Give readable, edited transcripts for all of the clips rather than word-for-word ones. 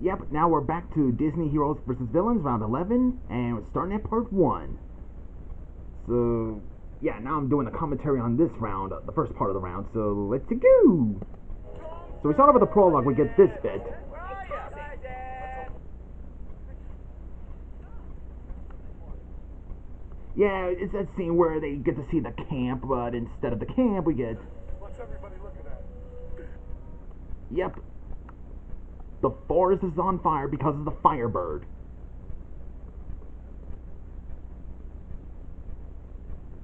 Yep, now we're back to Disney Heroes vs. Villains, round 11, and we're starting at part 1. So, yeah, now I'm doing a commentary on this round, the first part of the round, so let's go! So we start off with the prologue, we get this bit. Yeah, it's that scene where they get to see the camp, but instead of the camp, we get... What's everybody looking at? Yep. The forest is on fire because of the Firebird.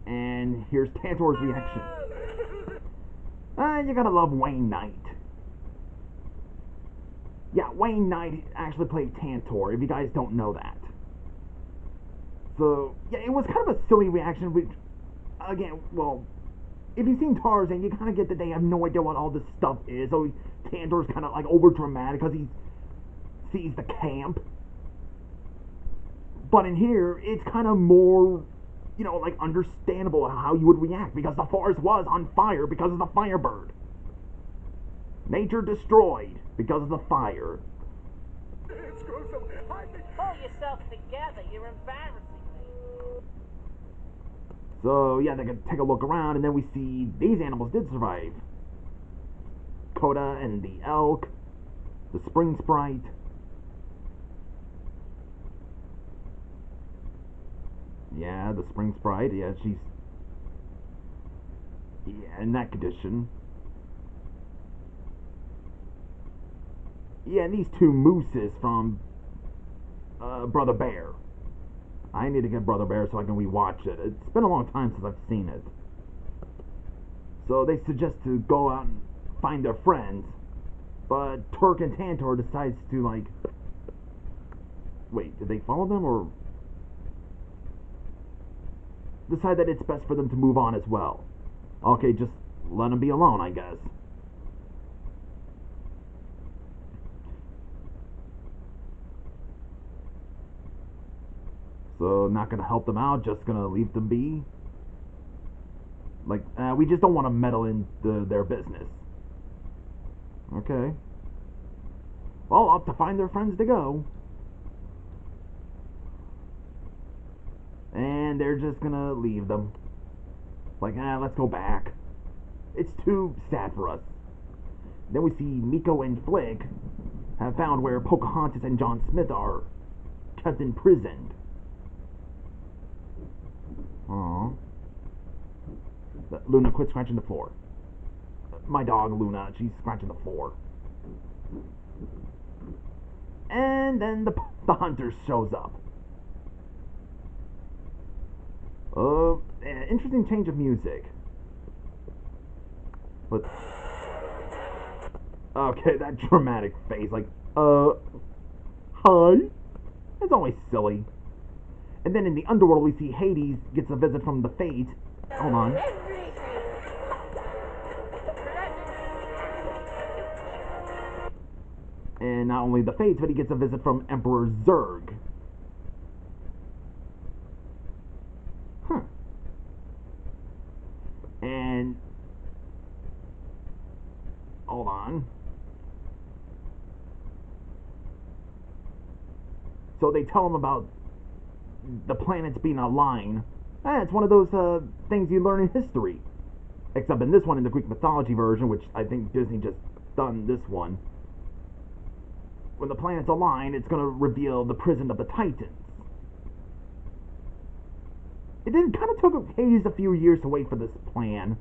And here's Tantor's reaction. You gotta love Wayne Knight. Yeah, Wayne Knight actually played Tantor, if you guys don't know that. So, yeah, it was kind of a silly reaction, which, again, well, if you've seen Tarzan, you kind of get that they have no idea what all this stuff is, so Tantor's kind of, like, over-dramatic because he sees the camp. But in here, it's kind of more, you know, like, understandable how you would react, because the forest was on fire because of the Firebird. Nature destroyed because of the fire. Pull yourself together, you're embarrassing me. So, yeah, they can take a look around, and then we see these animals did survive. Coda and the elk, the spring sprite. Yeah, the spring sprite, yeah, she's... Yeah, in that condition. Yeah, and these two mooses from Brother Bear. I need to get Brother Bear so I can rewatch it. It's been a long time since I've seen it. So they suggest to go out and find their friends, but Turk and Tantor decides to, like... Wait, did they follow them, or... decide that it's best for them to move on as well? Okay, just let them be alone, I guess. So, not gonna help them out, just gonna leave them be. Like, we just don't want to meddle into their business. Okay. Well, off to find their friends to go. And they're just gonna leave them. Like, let's go back. It's too sad for us. Then we see Miko and Flick have found where Pocahontas and John Smith are kept imprisoned. Aww. Luna, quit scratching the floor. My dog, Luna, she's scratching the floor. And then the hunter shows up. Interesting change of music. But... okay, that dramatic face, like, hi? It's always silly. And then in the underworld, we see Hades gets a visit from the Fates. Hold on. And not only the Fates, but he gets a visit from Emperor Zurg. Huh. And... hold on. So they tell him about the planets being aligned. It's one of those things you learn in history. Except in this one, in the Greek mythology version, which I think Disney just done this one. When the planets align, it's going to reveal the prison of the Titans. It kind of took Hades a few years to wait for this plan.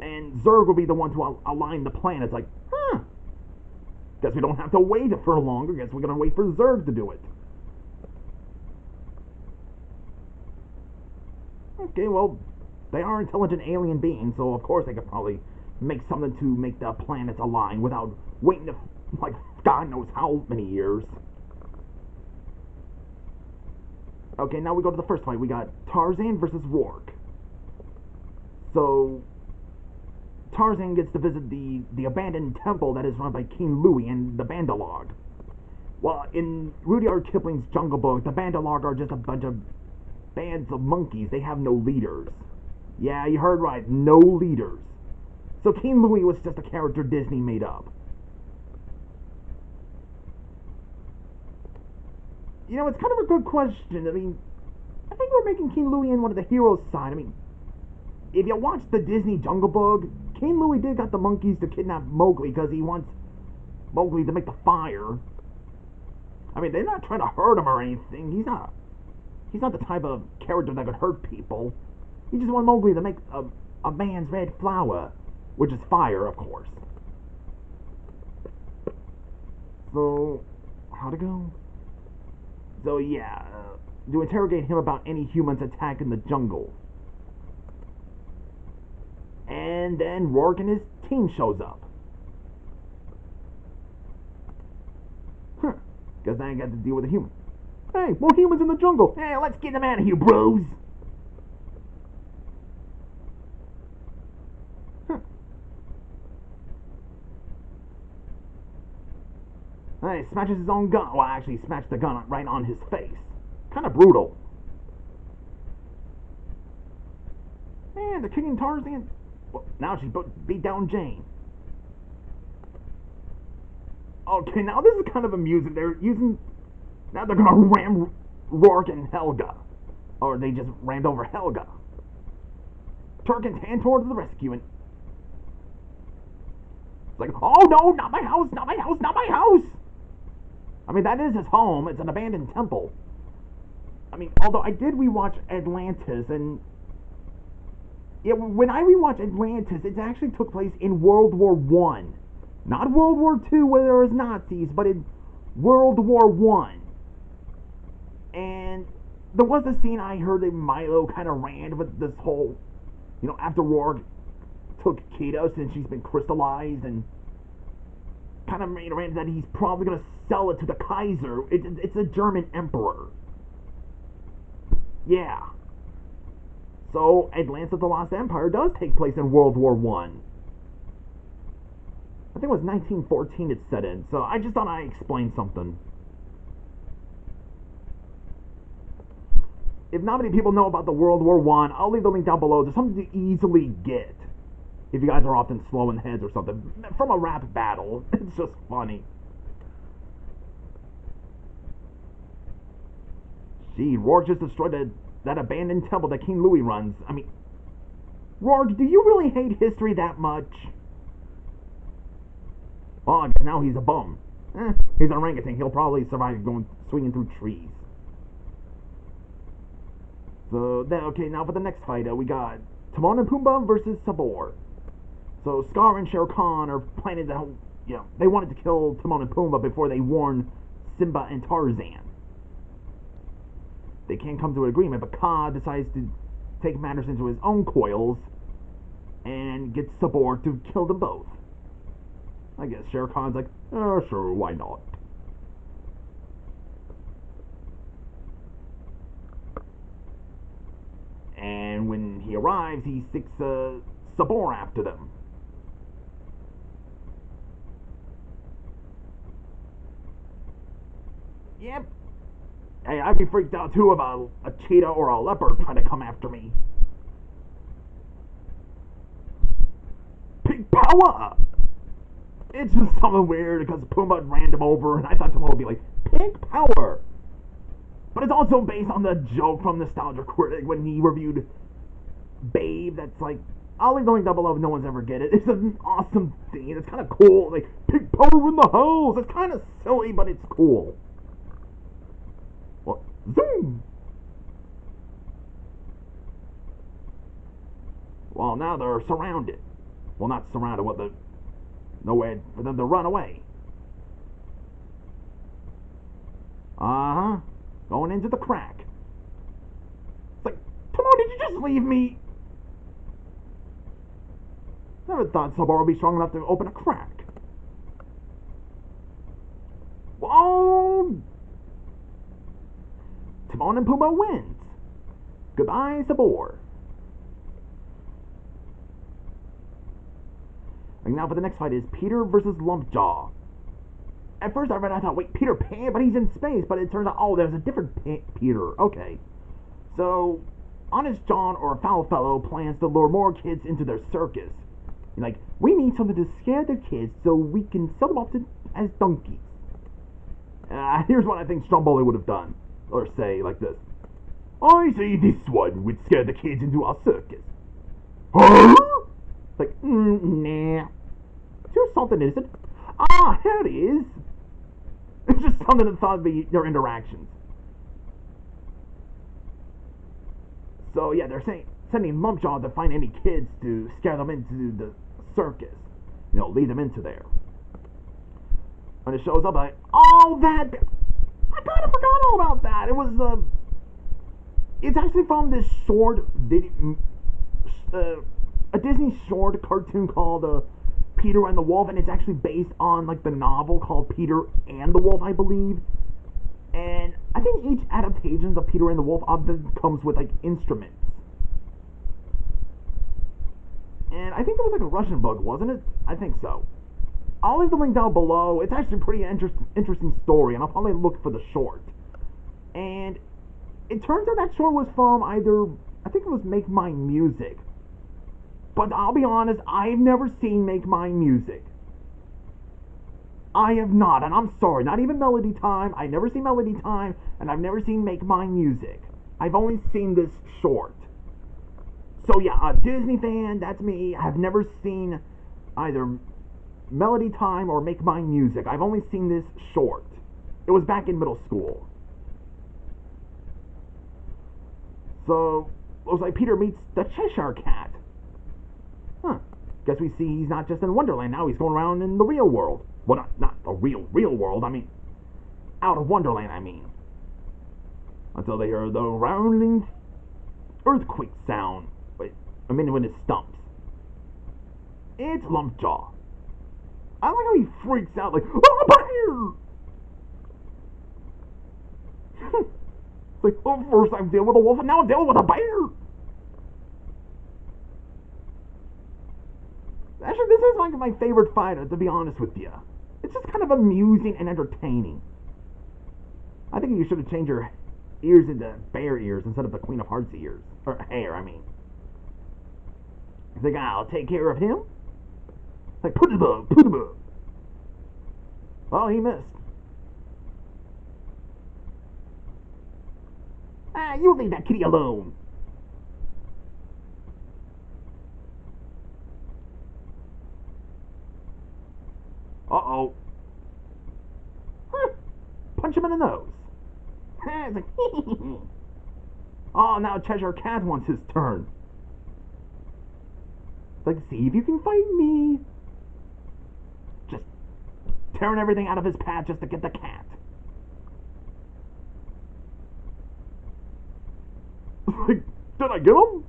And Zurg will be the one to align the planets. Like, guess we don't have to wait for longer. Guess we're going to wait for Zurg to do it. Okay, well, they are intelligent alien beings, so of course they could probably make something to make the planets align without waiting to, like, God knows how many years. Okay, now we go to the first fight. We got Tarzan versus Roark. So, Tarzan gets to visit the abandoned temple that is run by King Louis and the Bandalog. Well, in Rudyard Kipling's Jungle Book, the Bandalog are just a bunch of bands of monkeys. They have no leaders. Yeah, you heard right, no leaders. So King Louis was just a character Disney made up. It's kind of a good question. I mean, I think we're making King Louie in one of the heroes' side. I mean, if you watch the Disney Jungle Book, King Louie did got the monkeys to kidnap Mowgli because he wants Mowgli to make the fire. I mean, they're not trying to hurt him or anything. He's not the type of character that could hurt people. He just wants Mowgli to make a man's red flower, which is fire, of course. So, how'd it go? So yeah, to interrogate him about any humans attacking the jungle. And then Roark and his team shows up. Guess I ain't got to deal with a human. Hey, more humans in the jungle. Hey, let's get them out of here, bros. Hey, smashes his own gun. Well, actually, smashed the gun right on his face. Kind of brutal. Man, they're kicking Tarzan. Well, now she beat down Jane. Okay, now this is kind of amusing. Now they're gonna ram Roark and Helga. Or they just rammed over Helga. Turk and Tan towards the rescue, and it's like, oh no, not my house, not my house, not my house! I mean, that is his home. It's an abandoned temple. I mean, although I did rewatch Atlantis, and when I rewatched Atlantis, it actually took place in World War One, not World War II, where there was Nazis, but in World War One. And there was a scene I heard that Milo kind of ran with this whole, after Roark took Keto since she's been crystallized, and kind of made around that he's probably going to sell it to the Kaiser. It's a German emperor. Yeah. So, Atlantis the Lost Empire does take place in World War One. I think it was 1914 it's set in, so I just thought I'd explain something. If not many people know about the World War One, I'll leave the link down below. There's something to easily get. If you guys are often slow in the heads or something. From a rap battle. It's just funny. Gee, Roark just destroyed that abandoned temple that King Louie runs. I mean, Roark, do you really hate history that much? Oh, now he's a bum. He's an orangutan. He'll probably survive swinging through trees. So, okay, now for the next fight, we got Timon and Pumbaa versus Sabor. So, Scar and Shere Khan are planning to, they wanted to kill Timon and Pumbaa before they warned Simba and Tarzan. They can't come to an agreement, but Ka decides to take matters into his own coils and get Sabor to kill them both. I guess Shere Khan's like, sure, why not? And when he arrives, he sticks Sabor after them. Yep. Hey, I'd be freaked out too about a cheetah or a leopard trying to come after me. Pig power! It's just something weird because Pumbaa ran him over, and I thought Timon would be like, pig power! But it's also based on the joke from Nostalgia Critic when he reviewed Babe. That's like, I'll leave the link down below if no one's ever get it. It's an awesome thing. It's kind of cool. Like, pig power in the house. It's kind of silly, but it's cool. Well, zoom! Well, now they're surrounded. Well, not surrounded. No way for them to run away. Uh-huh. Going into the crack. It's like, come on, did you just leave me? Never thought Sabor would be strong enough to open a crack. Whoa! Timon and Pumbaa wins. Goodbye, Sabor. And now for the next fight is Peter versus Lumpjaw. At first I thought, wait, Peter Pan? But he's in space. But it turns out, oh, there's a different Peter. Okay. So, Honest John, or Foul Fellow, plans to lure more kids into their circus. Like, we need something to scare the kids so we can sell them off as donkeys. Here's what I think Stromboli would have done. or say like this. I say this one would scare the kids into our circus. Huh? Like, nah. Here's something innocent. Ah, here it is. It's just something that thought of their interactions. So yeah, they're sending Lumpjaw to find any kids to scare them into the circus. You know, lead them into there. When it shows up, I kind of forgot all about that. It was it's actually from this short video, a Disney short cartoon called Peter and the Wolf, and it's actually based on like the novel called Peter and the Wolf, I believe. And I think each adaptation of Peter and the Wolf often comes with like instruments. And I think it was like a Russian book, wasn't it? I think so. I'll leave the link down below. It's actually a pretty interesting story, and I'll probably look for the short. And it turns out that short was from I think it was Make Mine Music. But I'll be honest, I've never seen Make Mine Music. I have not, and I'm sorry, not even Melody Time. I've never seen Melody Time, and I've never seen Make Mine Music. I've only seen this short. So yeah, a Disney fan, that's me. I've never seen either Melody Time or Make Mine Music. I've only seen this short. It was back in middle school. So, it was like Peter meets the Cheshire Cat. Huh. Guess we see he's not just in Wonderland now, he's going around in the real world. Well, not the real world, I mean, out of Wonderland, I mean. Until they hear the rounding earthquake sound. Wait, a minute when it stumps. It's Lumpjaw. I like how he freaks out like, oh, bear! It's like, oh, first I'm dealing with a wolf and now I'm dealing with a bear! Actually, this is like my favorite fighter, to be honest with you. It's just kind of amusing and entertaining. I think you should have changed your ears into bear ears instead of the Queen of Hearts ears. Or hair, I mean. You think I'll take care of him? Like, put him up. Well, he missed. Ah, you leave that kitty alone. Uh-oh. Huh. Punch him in the nose. It's like, oh, now Cheshire Cat wants his turn. It's like, see if you can fight me. Just tearing everything out of his path just to get the cat. Like, did I get him?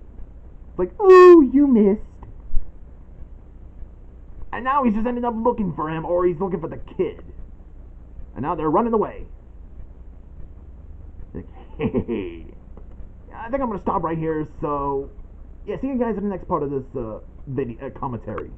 It's like, oh, you missed. And now he's just ended up looking for him, or he's looking for the kid. And now they're running away. Like, hey. I think I'm going to stop right here, so... yeah, see you guys in the next part of this video commentary.